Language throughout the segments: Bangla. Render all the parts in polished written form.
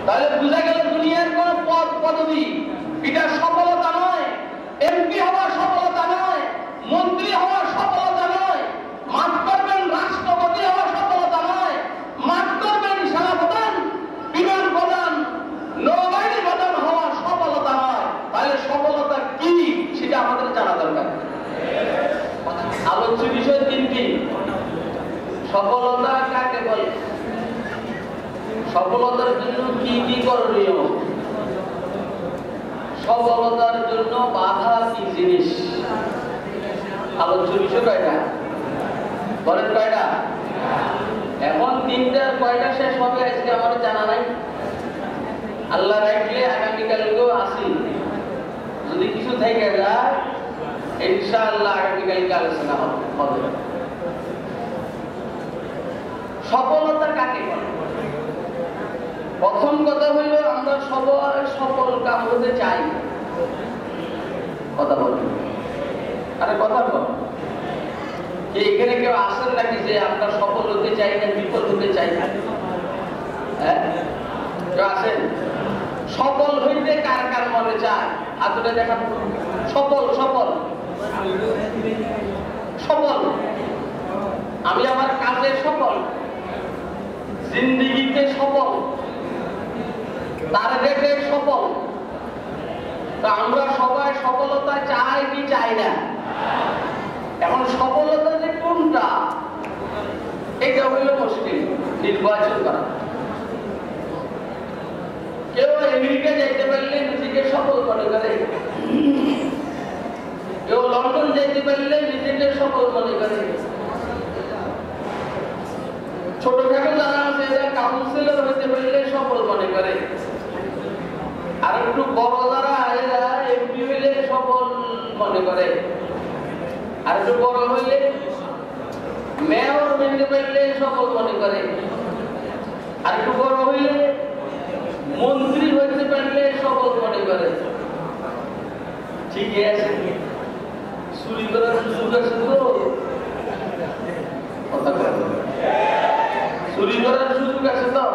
তাহলে বুঝা গেল দুনিয়ার কোন পদ পদবি এটা সফলতা নয়, এমপি হওয়ার সফলতা নয়, মন্ত্রী হওয়ার সফলতা নয়, মাফ করবেন রাষ্ট্রপতি হওয়ার সফলতা নয়, মাফ করবেন সেনাপ্রধান, বিমান প্রধান, নৌবাহিনী প্রধান হওয়ার সফলতা নয়। তাহলে সফলতা কি সেটা আমাদের জানা দরকার। আলোচ্য বিষয় তিনটি। সফলতা কাকে বলে, সফলতার জন্য কি কি করণীয়, সফলতার জন্য বাধা কি জিনিস। আলোচ্য বিষয় কয়টা বলেন? কয়টা? এখন তিনটার কয়টা শেষ হবে আজকে আমার জানা নাই। আল্লাহ রাখলে আগামীকালকেও আসি, যদি কিছু থেকে যায় ইনশাআল্লাহ আগামীকালকে আলোচনা হবে। সফলতা কাকে বলে? প্রথম কথা হইল আমরা সবাই সফল কাম হতে চাই। কথা বল, আরে কথা বল। এখানে কেউ আসেন নাকি যে আপনার সফল হতে চাই না বিফল হতে চাই না? হ্যাঁ, কেউ আসেন? সফল হইতে কার কার মনে চায় হাতটা দেখা। সফল সফল সফল, আমি আমার কাজে সফল, জিন্দেগিতে সফল, টার্গেটে সফল। তা আমরা সবাই সফলতা চাই কি চাই না? এখন সফলতা যে কোনটা এটা হইল মুশকিল নির্বাচন করা। কেউ আমেরিকা যাইতে পারলে নিজেকে সফল মনে করে, কেউ লন্ডন যাইতে পারলে নিজেকে সফল মনে করে। ছোটখাটো যারা আছে এরা কাউন্সিলর হইতে পারলে সফল মনে করে, আর একটু বড় যারা এরা এমপি হইলে সফল মনে করে, আর একটু বড় হইলে মেয়র হইতে পারলে সফল মনে করে, আর একটু বড় হইলে মন্ত্রী হইতে পারলে সফল মনে করে। ঠিক আছে, চুরি করার সুযোগ আছে তো? কথা বলেন, চুরি করার সুযোগ আছে তো?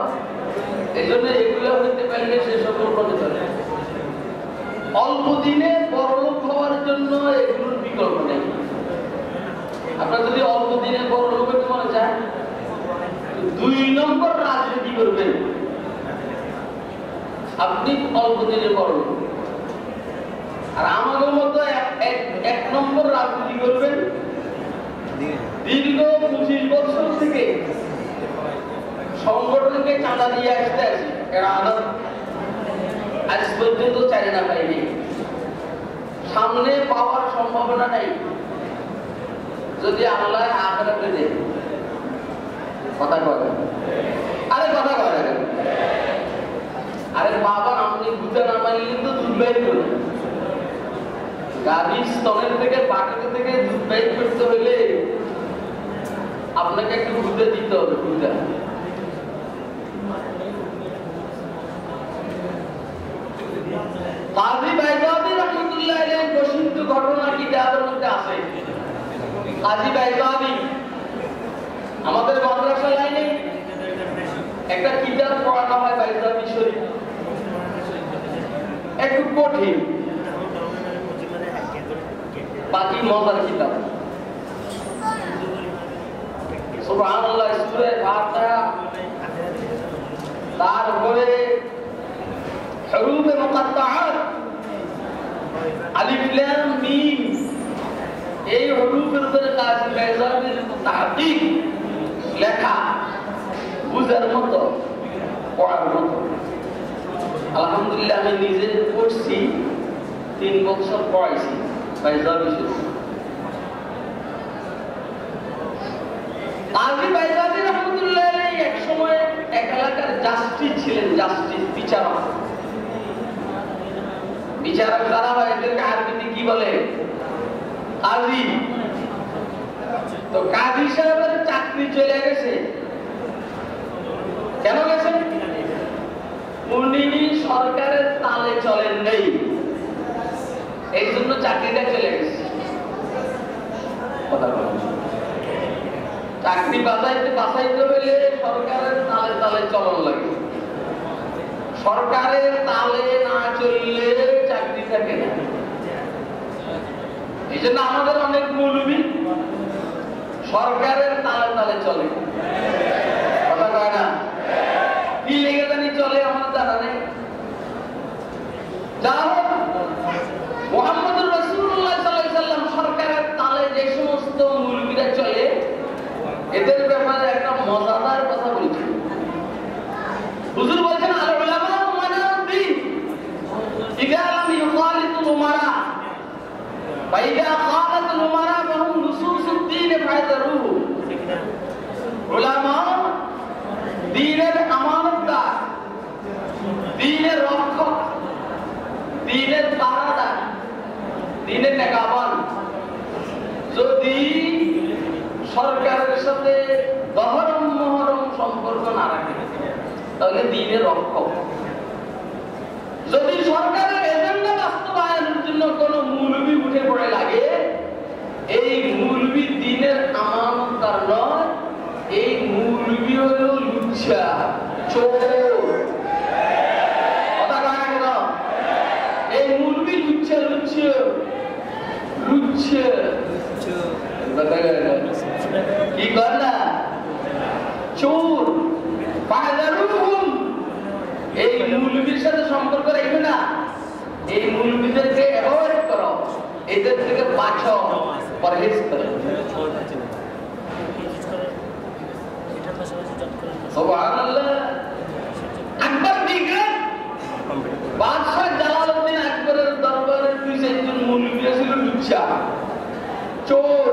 এই জন্য এগুলো হইতে পারলে সে সফল মনে করে। অল্প দিনে বড়লোক হওয়ার জন্য এগুলোর বিকল্প নেই। আপনার যদি অল্প দিনে বড়লোক হতে মনে চায়, 2 নম্বর রাজনীতি করবেন, আপনি অল্প দিনে বড়লোক। আর আমাদের মতো 1 নম্বর রাজনীতি করবেন, দীর্ঘ 25 বছর থেকে সংগঠনকে চাঁদা দিয়ে আসতে আছে, এরা আজ পর্যন্ত চাই না পাইনি, সামনে পাওয়ার সম্ভাবনা নাই যদি আল্লাহ আখেরাতে দেয়। কথা কয়, আরে কথা কয়, আরে বাবা আপনি বুঝে না মানলে তো দুধ বাইর করবেন। গাড়ির স্তনের থেকে বাটিতে থেকে দুধ বাইর করতে হইলে আপনাকে একটু বুঝে দিতে হবে। বুঝা কাজী বাইজাবি রহমাতুল্লাহ আলাইহি প্রসিদ্ধ ঘটনা কিতাবের মধ্যে আছে। কাজী বাইজাবি আমাদের মাদ্রাসা লাইনে একটা কিতাব পড়ানো হয়, বাইজাবি শরীফ। একটু কঠিন, বাকি মজার কিতাব। সুবহানাল্লাহ, সূরা ফাতিহা, তারপরে হুরুফে মুকাত্তাআত, আলিফ লাম মিম, এই হুরুফের উপরে কাজী বাইজাবির তাহকিক লেখা, বুঝার মতো, পড়ার মতো। আলহামদুলিল্লাহ আমি নিজে পড়ছি, 3 বছর পড়াইছি বাইজাবি শরীফ। কাজী বাইজাবি রহমাতুল্লাহ আলাইহি এক সময় এক এলাকার জাস্টিস ছিলেন, জাস্টিস, বিচারক। বিচারক যারা হয় এদেরকে আরবিতে কি বলে? কাজী। তো কাজী সাহেবের চাকরি চলে গেছে। কেন গেছে? উনি সরকারের তালে চলেন নেই, এই জন্য চাকরিটা চলে গেছে। চাকরি বাঁচাইতে হইলে সরকারের তালে তালে চলন লাগে। সরকারের তালে না চললে চাকরি থাকে না। এই জন্য আমাদের অনেক মৌলবী সরকারের তালে তালে চলে, কথা কয় না। কি লেগে জানি চলে আমার জানা নেই। যা হোক, মুহাম্মদুর রাসূলুল্লাহ সাল্লাল্লাহু আলাইহি ওয়াসাল্লাম সরকারের তালে যে সমস্ত মৌলবীরা চলে, এদের ব্যাপারে একটা মজাদার কথা বলছি। হুজুর বলছেন, আল উলামা মানাউদ্দিন ইযা লাম ইউখালিতুল উমারা ওয়া ইযা খালাতুল উমারা ফাহুম নুসুসুদ্দিন ফায়দারুহু। উলামা দ্বীনের আমানতদার, দ্বীনের রক্ষক, দ্বীনের পাহারাদার, দ্বীনের নেকাবান। যদি সরকারের সাথে দহরম মহরম সম্পর্ক না রাখে তাহলে দ্বীনের রক্ষক। যদি সরকারের এজেন্ডা বাস্তবায়নের জন্য কোন মৌলবী উঠে পড়ে লাগে, এই মৌলবী দ্বীনের আমানতদার নয়, এই মৌলবী হলো লুচ্ছা, চোর। কথা কয় না? এই মৌলবী লুচ্ছা, লুচ্ছা, লুচ্ছা। কি কর না? চোর। এই মৌলবীর সাথে সম্পর্ক রাখবে না, এই মৌলবীদেরকে অ্যাভয়েড করো, এদের থেকে বাঁচো, পরহেজ করো। সুবহানাল্লাহ। আকবর দেখলেন বাদশাহ জালালউদ্দিন আকবরের দরবারের দুই চারজন মৌলবী ছিল লুচ্ছা, চোর।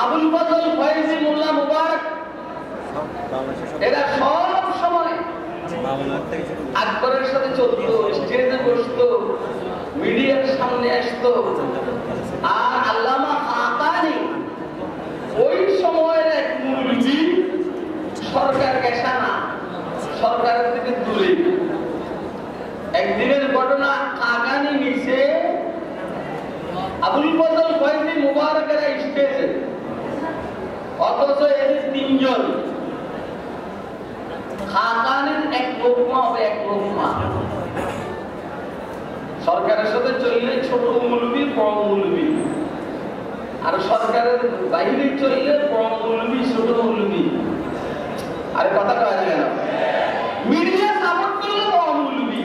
আবুল ফজল ফয়জি, মোল্লা মুবারক, এরা সব সময় আকবরের সাথে চলতো, স্টেজে বসতো, মিডিয়ার সামনে আসতো। আর আল্লামা খাকানি ওই সময়ের এক মৌলবী, সরকার গেছে না, সরকারের থেকে দূরে। একদিনের ঘটনা, খাকানি নিচে, আবুল ফজল ফয়জি মুবারকেরা স্টেজে, অথচ এদের তিনজন। খাকানির এক লোকমা হবে, এক লোকমা। সরকারের সাথে চললে ছোট মৌলবী, বড় মৌলবী, আর সরকারের বাইরে চললে বড় মৌলবী, ছোট মৌলবী। আর কথা কয় না কেন? মিডিয়া সাপোর্ট করলে বড় মৌলবী,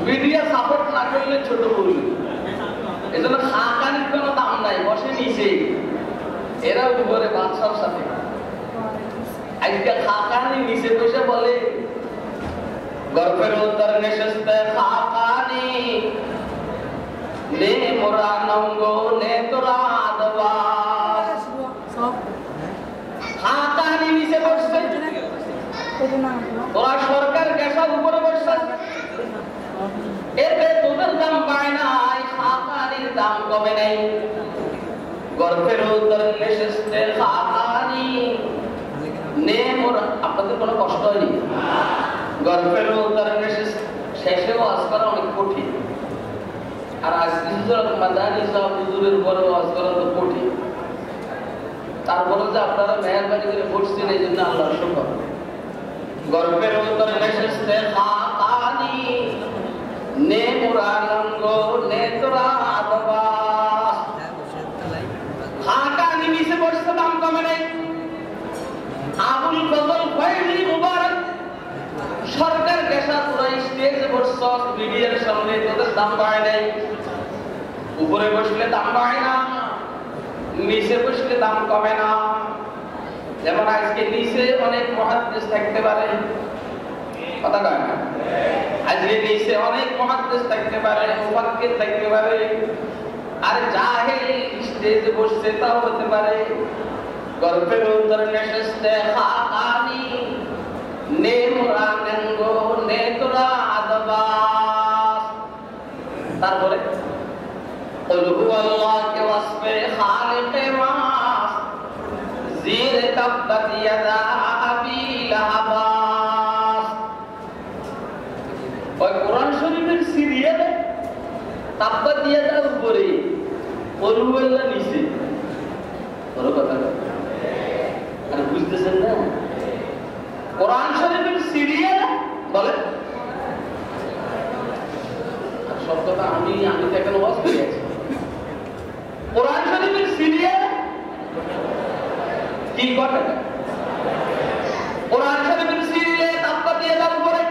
মিডিয়া সাপোর্ট না করলে ছোট মৌলবী। এজন্য খাকানির কোনো দাম নাই, বসে নিচে, এরা উপরে বাদশার সাথে। আজকে খাকানি নিচে বসে বলে, গর্ভের উত্তর নেশস্তে খাকানি নে মোরা নঙ্গ নে তোরা আদবাস। খাকানি নিচে বসছে, তোরা সরকার গ্যাসের উপরে বসছে, এতে তোদের দাম পায় নাই, খাকানির দাম কমে নাই। গর্ভের উত্তর নেশস্তে খাকানি নে মোরা। আপনাদের কোনো কষ্ট হয়নি? গর্ভের উত্তর শেষে ওয়াজ করা অনেক কঠিন, আর আজকে মাদানী সাহেব হুজুরের উপরে ওয়াজ করা তো কঠিন। তারপরে যে আপনারা মেহেরবানি করে বসছেন, এই জন্য আল্লাহর শুকর। গর্ভের উত্তর নেশস্তে খাকানি নে মোরা নঙ্গ নে তোরা আদবাস। খাকানি নিচে বসতে দাম কমে নাই। আবুল ফজল ফয়জি মুবারক, সরকার গেসা, তোরা স্টেজে বসছ, মিডিয়ার সামনে, তোদের দাম বাড়ে নাই। উপরে বসলে দাম বাড়ে না, নিচে বসলে দাম কমে না। যেমন আজকে নিচে অনেক মুহাদ্দিস থাকতে পারে, কথা কয় না? আজকে নিচে অনেক মুহাদ্দিস থাকতে পারে, মুফাক্কির থাকতে পারে, আর জাহেল স্টেজে বসছে, তাও হতে পারে। গর্ভের উত্তর নেশস্তে খাকানি নে মোরা নঙ্গ নে তোরা আদবাস। তারপরে কুল হুয়াল্লাহ কে ওয়াসফে খালিকে মাস জির তাব্বাত ইয়াদা আবি লাহাবাস। ওই কোরআন শরীফের সিরিয়ালে তাব্বাত ইয়াদার উপরে, কুল হুয়াল্লাহ নিচে। বড় কথা আর বুঝতেছেন না? কোরআন শরীফের সিরিয়াল বলে আমি তো এখন ওয়াজ করে আছি। কোরআন শরীফের সিরিয়াল কি ঘটে? কোরআন শরীফের সিরিয়ালে তাপ্পা দিয়ে দাম করে,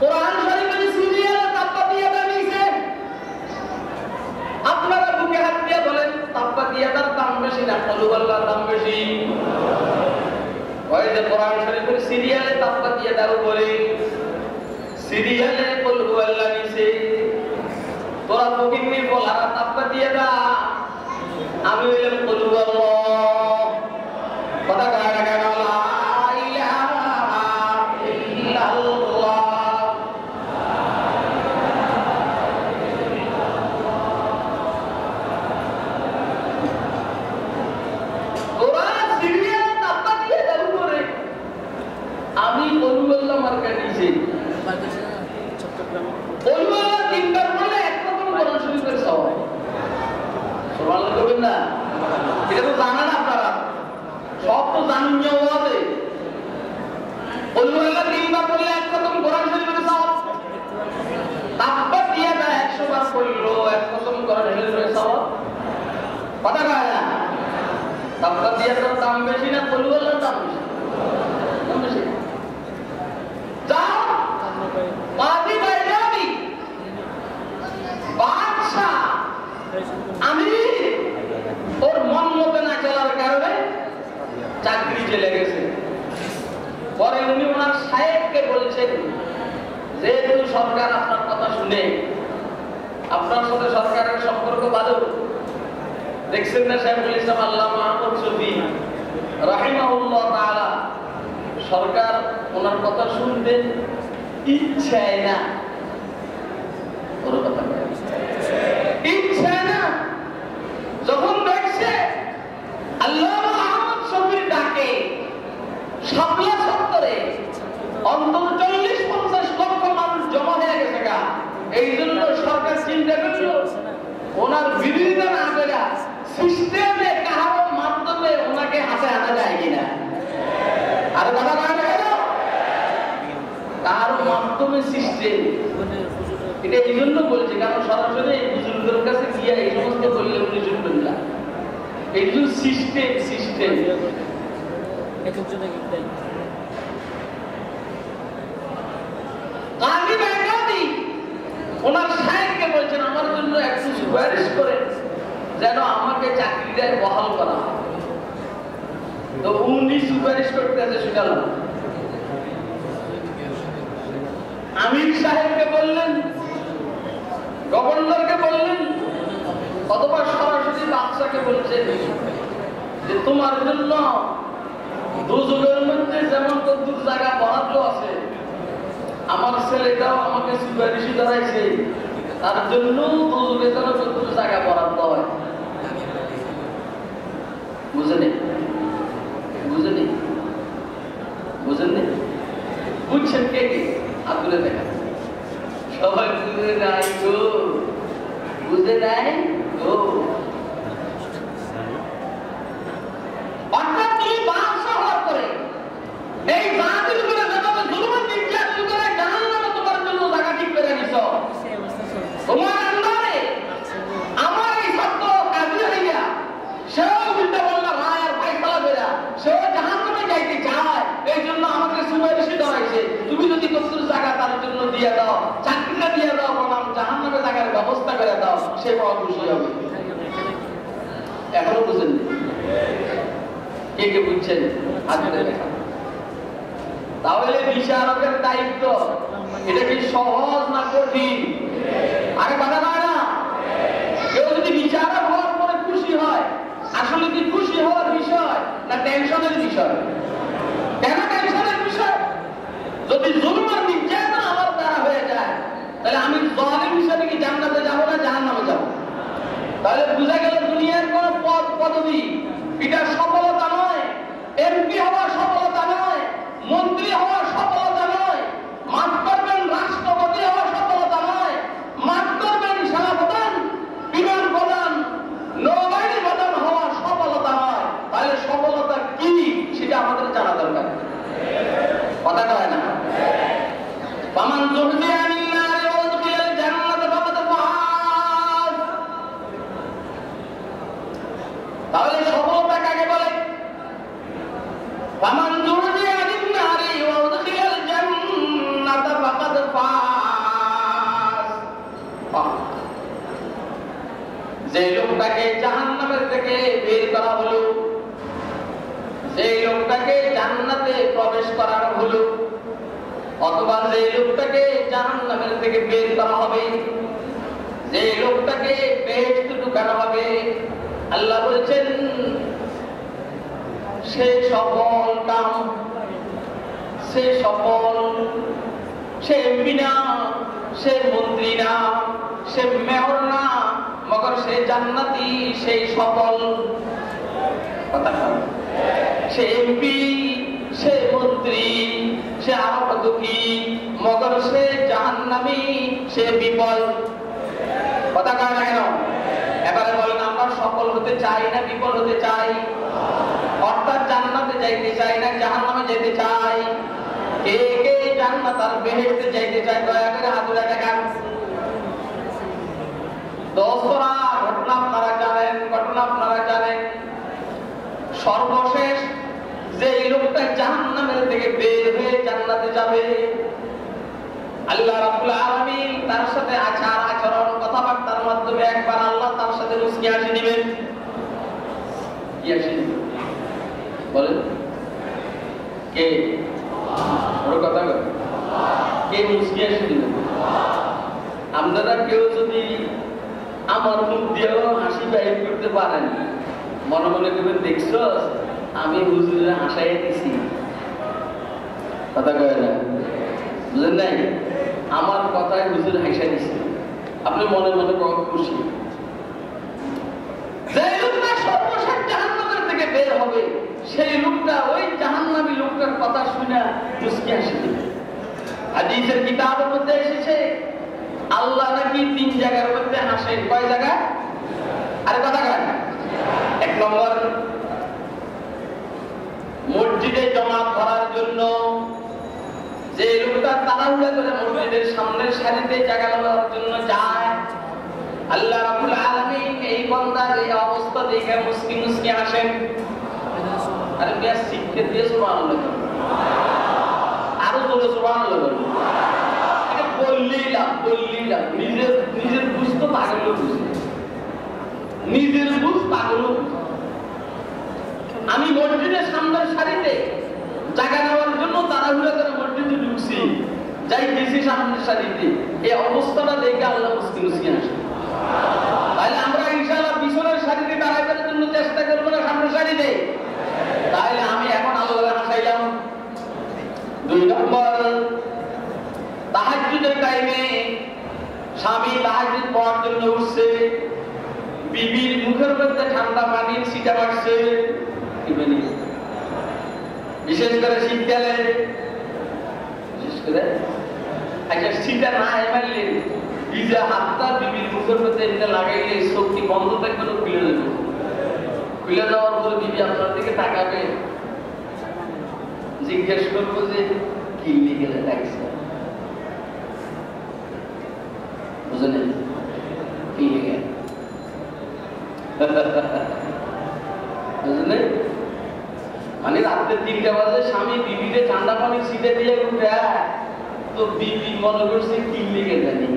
কোরআন শরীফের সিরিয়ালে তাপ্পা দিয়ে দামিছে। আপনারা বুকে হাত দিয়ে বলেন তাপ্পা দিয়ে দাম বেশি না কলু আল্লাহর দাম বেশি? ওই যে কোরআন শরীফের সিরিয়ালে তাপ্পা দিয়ে দাও করে, সিরিয়ালে কলু আল্লাহ নিছে। তোরা ফকিন্নি বলা তাপ্পা দিয়ে দা, আমি হইলাম কলু আল্লাহ। কথা গায় না কেন? লা ইলাহা ইল্লাল্লাহ। আমি কলুল্লাহ মার্কা নিয়েছি। কলুল্লাহ তিনবার বলে একরকম কোরআন শরীফের সওয়াব। সুবহানাল্লাহ বলবেন না? এটা তো জানেন আপনারা, সব তো জানেন যে ওয়াজে কলুল্লাহ তিনবার বললে একরকম কোরআন শরীফের সওয়াব। তাকবা দিয়া না 100 বার পড়লো একরকম কোরআন শরীফের সওয়াব। কথা কয় না? তাকবা দিয়া তো দাম বেশি না কলুল্লাহর দাম বেশি? দাম বেশি। আমি ওর মন মতো না চলার কারণে চাকরি চলে গেছে। পরে উনি ওনার সাহেবকে বলছেন, যেহেতু সরকার আপনার কথা শুনে, আপনার সাথে সরকারের সম্পর্ক ভালো, দেখছেন না সাহেবুল ইসলাম আল্লাহ মাহমুদ শফি রাহিমাহুল্লাহ তাআলা, সরকার ওনার কথা শুনতে ইচ্ছায় না। ওর কথা ইচ্ছায় না। যখন দেখছে আল্লাহ মাহমুদ শফির ডাকে শাপলা চত্বরে অন্তত 40-50 লক্ষ মানুষ জমা হয়ে গেছে গা, এই জন্য সরকার চিন্তা করলো ওনার বিরোধিতা না করে সিস্টেমে কাহার মাধ্যমে ওনাকে হাতে আনা যায় কিনা। আর কথা না গেল তার মাধ্যমে সিস্টেম, এটা এই জন্য বলছে কারণ সরাসরি বুজুর্গের কাছে গিয়ে এই সমস্ত বললে উনি শুনবেন না। এই জন্য সিস্টেম সিস্টেম ওনার সাহেবকে বলছেন আমার জন্য একটু সুপারিশ করে যেন আমাকে চাকরিটায় বহাল করা। তো উনি সুপারিশ করতে আছে সেটা না, আমির সাহেবকে বললেন, গভর্নরকে বললেন, অথবা সরাসরি বাদশাকে বলছেন যে তোমার জন্য দুজনের মধ্যে যেমন কদ্দুর জায়গা বরাদ্দ আছে, আমার ছেলেটাও আমাকে সুপারিশি ধরাইছে, তার জন্য দুজনের জন্য কদ্দুর জায়গা বরাদ্দ হয়। বুঝেনি? বুঝেনি? বুঝেননি? বুঝছেন কে কে? আগুনে দেখা সবাই বুঝে নাই গো, বুঝে নাই গো। অর্থাৎ তুমি বাদশা হওয়ার পরে এই জাতির উপরে যেভাবে জুলুম নির্যাতন করে জাহান্নামে তোমার জন্য জায়গা ঠিক করে নিছ, তোমার আন্দারে আমার এই সত্য কাজী হইয়া সেও উল্টা বললা রায় আর ফাইসালা বেরা, সেও জাহান্নামে যাইতে চায়, এই জন্য আমাকে সুপারিশি ধরাইছে। তুমি যদি কসুর জায়গা তার জন্য দিয়ে দাও, চাকরিটা দিয়ে দাও, বললাম জাহান্নামে জায়গার ব্যবস্থা করে দাও, সে বড় খুশি হবে। এখনো বুঝেন কে কে বুঝছেন? তাহলে বিচারকের দায়িত্ব এটা কি সহজ না কঠিন? আরে কথা নয় না। কেউ যদি বিচারক হওয়ার পরে খুশি হয়, আসলে কি খুশি হওয়ার বিষয় না টেনশনের বিষয়? কেন টেনশনের বিষয়? যদি জুলুম আর নির্যাতন আমার দ্বারা হয়ে যায়, তাহলে আমি জালিম হিসেবে কি জান্নাতে যাবো না জাহান্নামে যাবো? তাহলে বুঝা গেল দুনিয়ার কোন পদ পদবি এটা সফলতা নয়, এমপি হওয়ার সফলতা নয়, মন্ত্রী হওয়ার সফলতা নয়, মাফ করবেন রাষ্ট্রপতি হওয়ার সফলতা নয়, মাফ করবেন সেনাপ্রধান, বিমান প্রধান, নৌবাহিনী প্রধান হওয়ার সফলতা নয়। তাহলে সফলতা কি সেটা আমাদের জানা দরকার। কথা কয় না? ফামান যুহদিয়া আনিন নারি ওয়া উদখিলাল জান্নাতা লোকটাকে জাহান্নামের থেকে বের করা হলো, যে লোকটাকে জান্নাতে প্রবেশ করানো হলো, অথবা যে লোকটাকে জাহান্নামের থেকে বের করা হবে, যে লোকটাকে বেহেশতে ঢুকানো হবে, আল্লাহ বলেছেন সে সফল কাম, সে সফল, সে এমপি না, সে মন্ত্রী না, সে মেয়র না, মগর সে জান্নাতি, সেই সফল। কথা সে এমপি, সে মন্ত্রী, সে আরো দুঃখী, মগর সে জাহান্নামী, সে বিফল। কথা কয় না কেন? এবারে বলেন, আমরা সফল হতে চাই না বিফল হতে চাই? অর্থাৎ জান্নাতে যাইতে চাই না জাহান্নামে যেতে চাই? কে কে জান্নাত আর বেহেশতে যাইতে চাই? দয়া করে হাত তুলে দেখান। দোস্তরা, ঘটনা আপনারা জানেন, সর্বশেষ যে লোকটা জাহান্নামের থেকে বের হয়ে জান্নাতে যাবে, আল্লাহ রাব্বুল আলামিন তার সাথে আচরণ কথাবার্তার মাধ্যমে একবার আল্লাহ তার সাথে মুস্কি হাসি দিবেন। কি হাসি বলেন? কে ওর কথা বলেন? কে মুস্কি হাসি দিবেন? আপনারা কেউ যদি আমার মুখ দিয়েও হাসি বাইর করতে পারেন, মনে মনে করবেন দেখছো আমি হুজুরের হাসাই দিছি। কথা কয় না, বুঝলেন নাই? আমার কথায় হুজুর হাসা দিছে, আপনি মনে মনে কত খুশি। যে লোকটা সর্বশেষ জাহান্নামের থেকে বের হবে, সেই লোকটা ওই জাহান্নামী লোকটার কথা শুনে মুস্কি হাসি দিবে। হাদিসের কিতাবের মধ্যে এসেছে আল্লাহ নাকি 3 জায়গার মধ্যে হাসেন। কয় জায়গা? আরে কথা কয়। 1 নম্বর, মসজিদে জমাত করার জন্য যে লোকটা তাড়াহুড়া করে মসজিদের সামনের সারিতে জায়গা নেওয়ার জন্য যায়, আল্লাহ রাব্বুল আলামিন এই বান্দার এই অবস্থা দেখে মুস্কি মুস্কি হাসেন। আরে বেশ শিক্ষা দিয়ে সুবহানাল্লাহ, আরো জোরে সুবহানাল্লাহ বললেই লাভ। নিজের বুঝ তো পাগলও বুঝে, নিজের বুঝ পাগলও বুঝে। আমি মসজিদের সামনের সারিতে জায়গা নেওয়ার জন্য তাড়াহুড়া করে মসজিদে ঢুকছি, যাই গেছি সামনের সারিতে, এই অবস্থাটা দেখে আল্লাহ মুস্কি মুস্কি হাসে। তাহলে আমরা ইনশাআল্লাহ পিছনের সারিতে দাঁড়াবার জন্য চেষ্টা করবো না সামনের সারিতে? তাহলে আমি এখন আল্লাহকে হাসাইলাম। 2 নম্বর, তাহাজ্জুদের টাইমে স্বামী তাহাজ্জুদ পড়ার জন্য উঠছে, বিবির মুখের মধ্যে ঠান্ডা পানির ছিটা মারছে। বিশেষ করে শীতকালে, বিশেষ করে একটা ছিটা না মারলে ভিজা হাতটা বিবির মুখের মধ্যে এটা লাগাইলে শক্তি বন্ধ থাকবে না, খুলে যাবে। খুলে যাওয়ার পরে বিবি আপনার দিকে তাকাবে, জিজ্ঞেস করবো যে কি লিখে লাগছে, বুঝলেন? কি লিখে বুঝলেন? মানে রাত্রে 3টা বাজে স্বামী বিবিতে ঠান্ডা পানির ছিটে দিয়ে উঠে, তো বিবি মনে করছে কি লিখে জানি।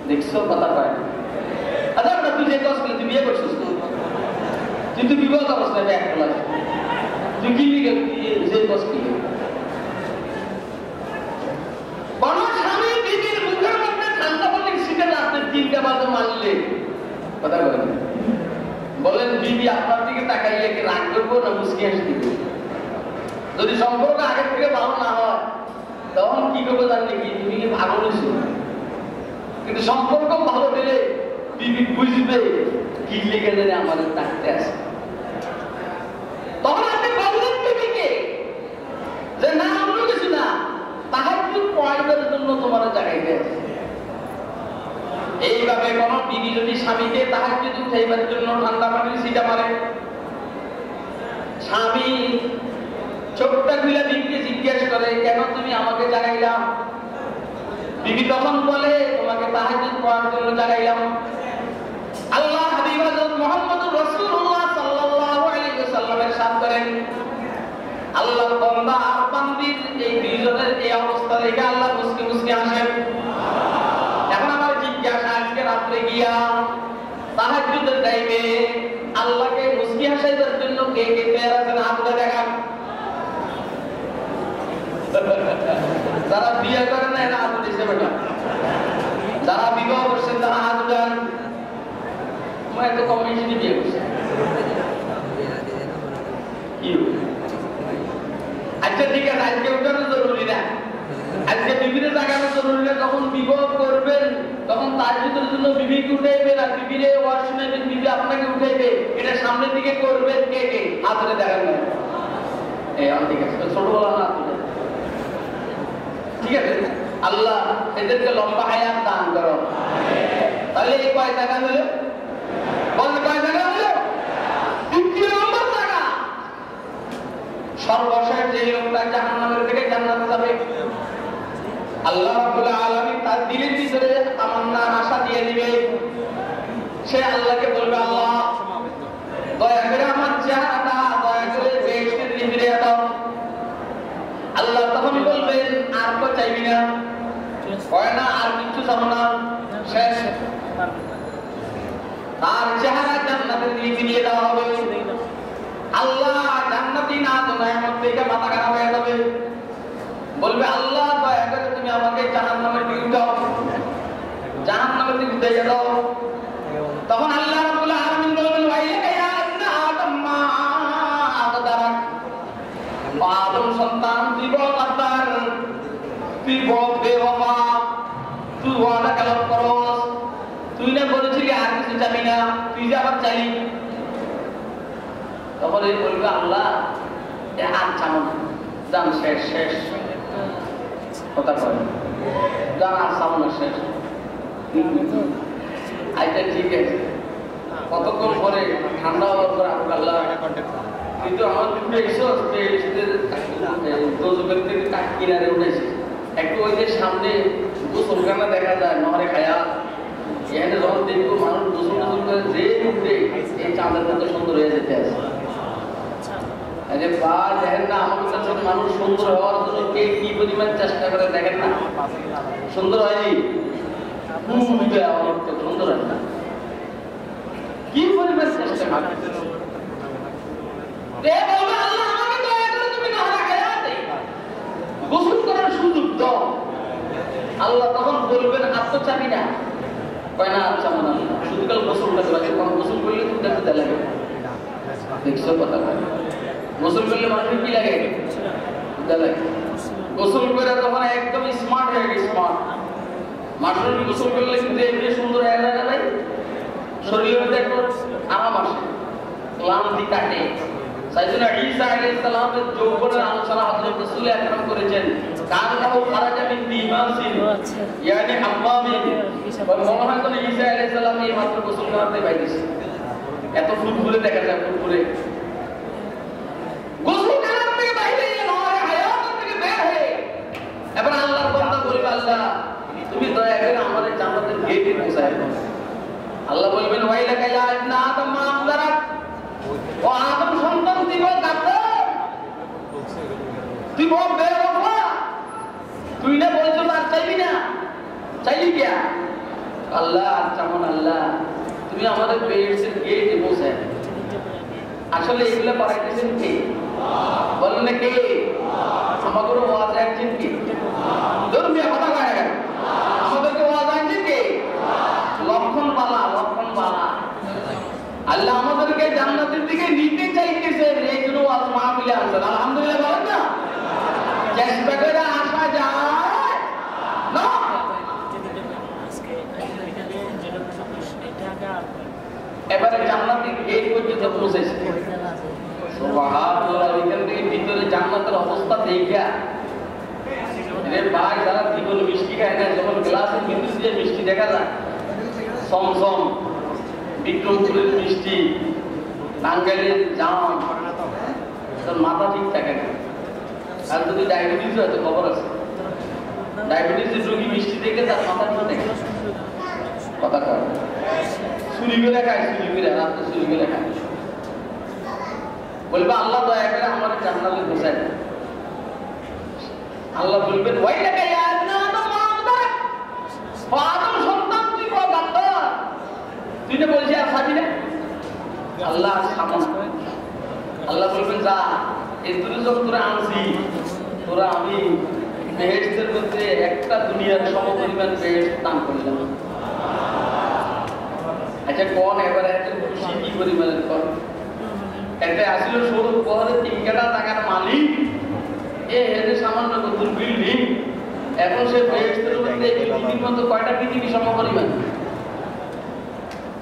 দেখছো কথা পায়। আচ্ছা তুই যে কাজ করলি, তুই বিয়ে করছিস তো, তুই তো বিবাহ অবস্থা ব্যাগ খোলা, তুই কি লিখে যে কাজ করলি? কোন স্বামী বিবির মুখের মধ্যে ঠান্ডা পানির ছিটে রাত্রে 3টা বাজে মারলে কথা বলেন? বলেন বিবি আপনার দিকে তাকাইলে কি রাগ করবো না মুস্কি হাসি দিব? যদি সম্পর্ক আগের থেকে ভালো না হয় তখন কি করবো জানলে কি, তুমি কি ভালো নিছো? কিন্তু সম্পর্ক ভালো হলে বিবি বুঝবে কি লেগে জানে আমাদের ডাকতে আসে। তখন আপনি বললেন বিবিকে যে না অন্য কিছু না, তাহাজ্জুদ পড়াইবার জন্য তোমার জায়গায় গেছে। এইভাবে কোন বিবি যদি স্বামীকে তাহাজ্জুদ উঠাইবার জন্য ঠান্ডা পানির ছিটা মারে, স্বামী চোখটা খুলে বিবিকে জিজ্ঞেস করে কেন তুমি আমাকে জাগাইলাম? বিবি তখন বলে তোমাকে তাহাজ্জুদ পড়ার জন্য জাগাইলাম। আল্লাহ হাবিব হযরত মুহাম্মদুর রাসূলুল্লাহ সাল্লাল্লাহু আলাইহি ওয়াসাল্লামের সাথ করেন, আল্লাহর বান্দা আর বান্দির এই দুইজনের এই অবস্থা দেখে আল্লাহ মুস্কি মুস্কি হাসেন। এখন আমার জিজ্ঞাসা, আজকে রাত্রে গিয়া তাহাজ্জুদের যারা বিয়ে করেন না এরা হাত দিচ্ছে বেটা, যারা বিবাহ করছেন তারা হাত দেন। তোমার এত কম মেশিনে বিয়ে করছে আচ্ছা ঠিক আছে, আজকে উঠানো জরুরি না, আজকে বিবিরে জাগানো জরুরি না। যখন বিবাহ করবেন তখন তার ভিতরের জন্য বিবিকে উঠাইবেন আর বিবিরে ওয়াজ শুনাইবেন, বিবি আপনাকে উঠাইবে। এটা সামনের দিকে করবেন কে কে? হাত ধরে দেখান না। ঠিক আছে, ছোটবেলা না ঠিক আছে। আল্লাহ এদেরকে লম্বা হায়াত দান করো। তাহলে এই কয় টাকা হলো? বলতে কয় টাকা হলো? দ্বিতীয় নম্বর টাকা, সর্বশেষ যে লোকটা জাহান্নামের থেকে জান্নাতে যাবে, আল্লাহ রাব্বুল আলামিন তার দিলের ভিতরে তামান্না আশা দিয়ে দিবে। সে আল্লাহকে বলবে, আল্লাহ দয়া করে আমার চেহারাটা দয়া করে বেহেশতের দিকে ফিরিয়ে দাও। আল্লাহ তখন বলবেন, আর তো চাইবি না? কয় না, আর কিছু চাবো না, শেষ। তার চেহারা জান্নাতের দিকে ফিরিয়ে দেওয়া হবে। আল্লাহ জান্নাতি না তো নেয়ামত দেখে মাথা খারাপ হয়ে যাবে, বলবে আল্লাহ দয়া করে তুমি আমাকে জাহান্নামের দিকে উঠাও, জাহান্নামের দিকে উঠে দাও। তখন আল্লাহ রাব্বুল আলামিন বলবেন, ওয়াইলাকা ইয়া ইবনা আদম মা আদারাক, আদম সন্তান তুই বড় গাদ্দার, তুই বড় বেওয়াফা, তুই ওয়াদা খেলাপ করস, তুই না বলেছিলি আর কিছু চাবি না, তুই যে আবার চাইলি। তখন এই বলবে, আল্লাহ আর চাবো না, যান শেষ শেষ কথা কয়, যান আর চাবো না, শেষ। আচ্ছা ঠিক আছে, কতক্ষণ পরে ঠান্ডা হওয়ার পর আল্লাহ কিন্তু আমার কিনারে উঠেছে একটু, ওই যে সামনে গোসলখানা দেখা যায় নহরে খায়া, এখানে যখন দেখবো মানুষ গোসল গোসল করে যে উঠে এই চাঁদের মতো সুন্দর হয়ে যেতে আছে। দেখেন না আমাদের কাছে মানুষ সুন্দর হওয়ার জন্য কে কি পরিমাণ চেষ্টা করে দেখেন না, সুন্দর হয়নি? সুন্দর হয় না, কি পরিমাণ চেষ্টা করে। গোসল করার সুযোগ দাও। আল্লাহ তখন বলবেন, আর তো চাবি না? কয় না, আর চাবো না, শুধু কাল গোসলটা করা, গোসল করলে তুমি দেখতে লাগে। দেখছো কথা, গোসল করলে মানুষের কি লাগে? গোসল করে তখন একদম স্মার্ট হয়ে গেছে। স্মার্ট মানুষ গোসল করলে কিন্তু এমনি সুন্দর হয়ে যায় না, ভাই শরীরের মধ্যে একটু আরাম আসে, ক্লান্তি কাটে। তাই জন্য ঈসা আলাইহিস সালামের যৌবনের আলোচনা হযরত রাসূল আকরাম করেছেন, কানাহু খারাজা মিন দিমাসিন ইয়ানি হাম্মামিন। মনে হয় কোন ঈসা আলাইহিস সালাম এই মাত্র গোসল করতে বাইরেছে, এত ফুটফুরে দেখা যায়, ফুটফুরে গোসল করার থেকে বাইরে নয়, হায়াত থেকে বের হয়ে এবার আল্লাহর বান্দা বলবে, আল্লাহ তুমি দয়া করে আমাদের জান্নাতের গেটে পৌঁছায় দাও। আল্লাহ বলবেন, ওয়াইলাকা ইয়া ইবনা আদম মা আদারাক, ও আদম সন্তান তুই বড় গাদ্দার, তুই বড় বেওয়াফা, তুই না বলছো আর চাইবি না, চাইলি কি? আল্লাহ আর চামন, আল্লাহ তুমি আমাদের বেহেশতের গেটে পৌঁছায়। আসলে এগুলো পাঠাইতেছেন কে? বলেন না কে? আমাদের ওয়াজ রাখছেন কে? ধর্মীয় কথা কয় না, আমাদেরকে ওয়াজ রাখছেন কে? লক্ষণ বালা, লক্ষণ বালা। আল্লাহ আমাদেরকে জান্নাতের দিকে নিতে চাইতেছেন, এই জন্য ওয়াজ মাহফিলে আনছেন। আলহামদুলিল্লাহ বলেন না? চেষ্টা করে আসা যায় না। এবারে জান্নাতের গেট পর্যন্ত পৌঁছেছে, সুবহানাল্লাহ। এখান থেকে ভিতরে জান্নাতের অবস্থা দেখা ভাই যারা জীবন মিষ্টি খায় না, যখন গ্লাসের ভিতর দিয়ে মিষ্টি দেখা যায়, সমসম, বিক্রমপুরের মিষ্টি, টাঙ্গাইলের জাম, তার মাথা ঠিক থাকে না। আর যদি ডায়াবেটিস হয় তো খবর আছে, ডায়াবেটিসের রোগী মিষ্টি দেখে তার মাথা ঠিক থাকে না। কথা কয় চুরি করে খায়, চুরি করে রাত্রে চুরি করে খায়। বলবে, আল্লাহ দয়া করে আমাদের জান্নাতে পৌঁছায় না। আল্লাহ বলবেন, ওয়াইলাকা ইয়া ইবনা আদম মা আদারাক, ও আদম সন্তান তুই বড় গাদ্দার, তুই না বলছিস আর খাবি না? আল্লাহ সামনে আল্লাহ বলবেন, যা এই দুর্যোগ তোরা আনছি, তোরা আমি বেহেশতের মধ্যে একটা দুনিয়ার সমপরিমাণ বেহেশত দান করলাম। আচ্ছা কোন এবার এত খুশি কি পরিমাণের কর একটা আসলে সৌরভ বহরে 3 কাঠা টাকার মালিক এদের সামান্য নতুন বিল্ডিং এখন সে বেহেশতের মধ্যে পৃথিবীর মতো কয়টা পৃথিবী সমপরিমাণ?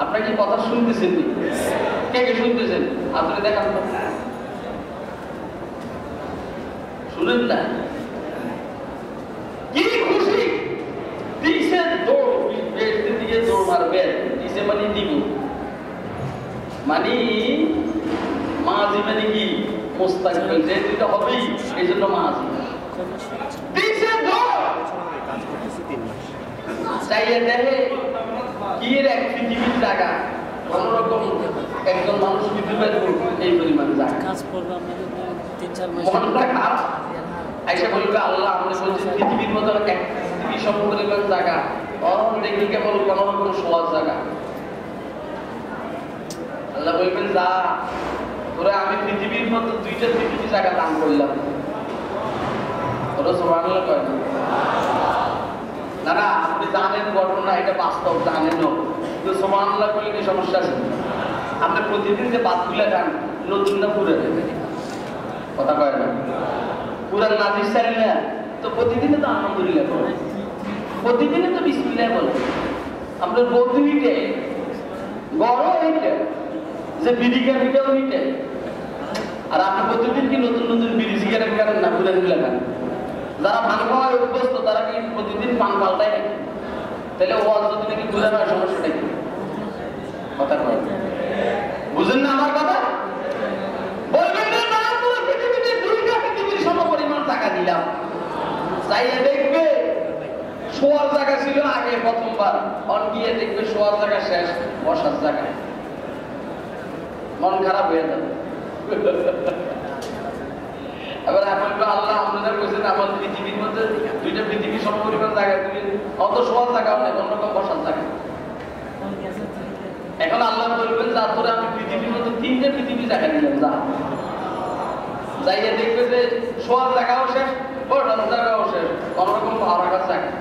আপনারা কি কথা শুনতেছেন? কে কে শুনতেছেন? আপনি দেখান তো, শুনেন না? কি খুশি দিছে দৌড় বেহেশতের দিকে দৌড় মারবে দিছে মানে দিব মানে মাঝি মানে কি মুস্তাকবিল যে দুটো হবেই এই জন্য মাঝি দিছে দৌড় চাইয়ে দেখে কি এর এক পৃথিবীর জায়গা কোনরকম একজন মানুষ পৃথিবীর এই পরিমাণ জায়গা কাজ করবে আমাদের 3-4 মাস মনটা খারাপ আইসা বলবে আল্লাহ আমরা বলছি পৃথিবীর মতো এক পৃথিবী সমপরিমাণ জায়গা দেখবি কেবল কোনরকম সহজ জায়গা আল্লাহ বলবেন যা তোরা আমি পৃথিবীর মতো 2টা পৃথিবী জায়গা দান করলাম ওরা সুবহানাল্লাহ কয় না না আপনি জানেন ঘটনা এটা বাস্তব জানেনও কিন্তু সুবহানাল্লাহ বলে কি সমস্যা আছে? আপনি প্রতিদিন যে বাতগুলা খান নতুন না পুরান কথা কয় না পুরান নাজির চাই না তো প্রতিদিনে তো আলহামদুলিল্লাহ বলে প্রতিদিনে তো বিসমিল্লাহ বলে আমরা বলতে হইতে বড় হইতে যে বিড়িকা ভিটাও হইতে আর আপনি প্রতিদিন কি নতুন নতুন বিড়ি সিগারেট খান না পুরান গুলা খান? যারা পান খাওয়ায় অভ্যস্ত তারা কি প্রতিদিন পান পাল্টায় নাকি? তাহলে ওয়াজ যদি নাকি বুঝে না সমস্যাটা কি? কথা কয় বুঝেন না আমার কথা? বলবেন না পুরো পৃথিবীতে 2টা পৃথিবীর সমপরিমাণ টাকা দিলাম চাইলে দেখবে শোয়ার জায়গা ছিল আগে প্রথমবার অন গিয়ে দেখবে শোয়ার জায়গা শেষ বসার জায়গা মন খারাপ হয়ে যাবে এবার এখন আল্লাহ আপনাদের বলছেন আমার পৃথিবীর মধ্যে 2টা পৃথিবী সমপরিমাণ জায়গা তুমি অত শোয়ার জায়গা নেই অন্যরকম বসার জায়গা এখন আল্লাহ বলবেন যা তোরে আমি পৃথিবীর মধ্যে 3টা পৃথিবী জায়গা দিলাম যা যাইয়ে দেখবে যে শোয়ার জায়গাও শেষ বসার জায়গাও শেষ কোনোরকম ভালো রাখার জায়গা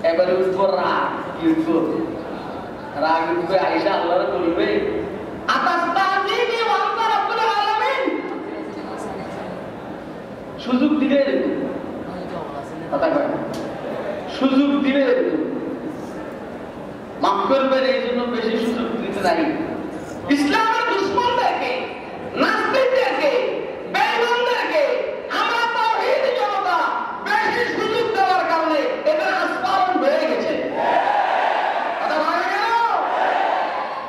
এবারে উঠবো রাগ কি উঠবো রাগ উঠবে আইসা আল্লাহরে বলবে সুযোগ দিলে সুযোগ দিলে মাফ করবেন এই জন্য বেশি সুযোগ দিতে নাই ইসলামের দুশ্মনদেরকে নাস্তিকদেরকে বেঈমানদেরকে আমরা তাওহীদি জনতা বেশি সুযোগ দেওয়ার কারণে এদের আস্ফালন বেড়ে গেছে কথা বলা গেল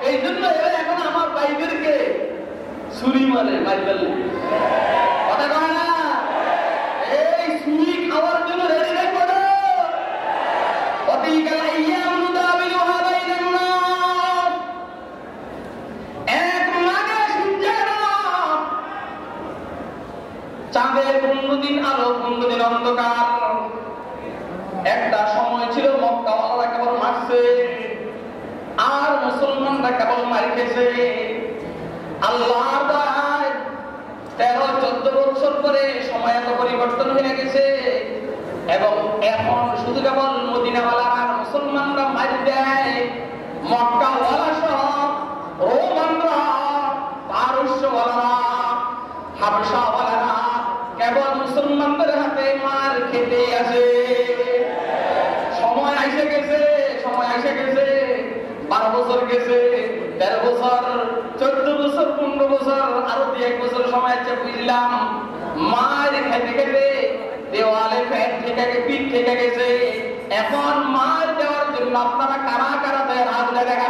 এই জন্য এরা এখন আমার ভাইদেরকে ছুরি মারে মারি ফেললে কথা কয় না এই ছুরি খাওয়ার জন্য রেডি হয়ে পড়ো অতিকাল আইয়াম নুদাবিলুহা বাইনান নাস এক মাঘে সূর্যের চাঁদে 15 দিন আলো 15 দিন অন্ধকার একটা সময় ছিল মক্কাওয়ালারা কেবল মারছে আর মুসলমানরা কেবল মারি খেয়েছে আল্লাহর দয়ায় 13-14 বছর পরে সময় এত পরিবর্তন হয়ে গেছে এবং এখন শুধু কেবল মদিনাওয়ালারা মুসলমানরা মারি দেয় মক্কাওয়ালা সহ রোমানরা পারস্যওয়ালারা হাবশাওয়ালারা কেবল মুসলমানদের হাতে মার খেতে আছে সময় এসে গেছে 12 বছর গেছে 13 বছর 14 বছর 15 বছর আরো 2-1 বছর সময় আছে বুঝলাম মার খেতে খেতে দেওয়ালে পেট থেকে গেছে এখন মার দেওয়ার জন্য আপনারা কারা কারা দেয় হাত দেখা